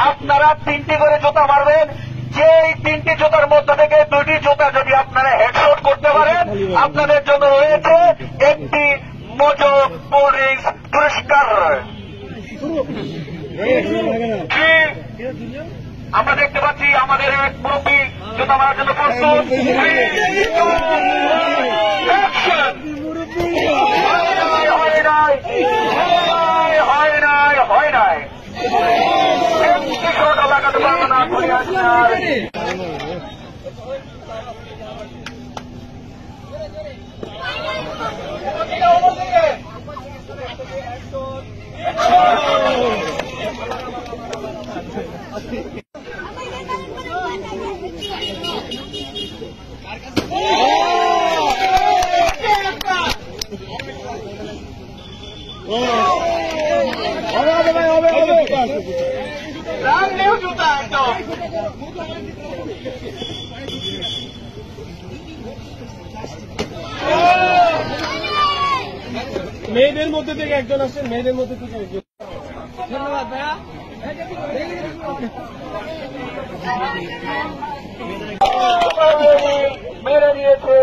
আপনারা 3টি করে জুতা মারবেন। যে 3টি জুতার মধ্যে থেকে 2টি জুতা যদি আপনারা হেডশট করতে পারেন, আপনাদের জন্য রয়েছে একটি মোজো কোল্ড ড্রিঙ্কস পুরস্কার। আমরা দেখতে পাচ্ছি আমাদের এক মুরব্বী জুতা মারার জন্য প্রস্তুত। হয় নাই লাগাতে পারবো না। মেয়েদের মধ্যে থেকে একজন আসছেন, মেয়েদের মধ্যে থেকে একজন। ধন্যবাদ ভাইয়া। মেরে নিয়েছে।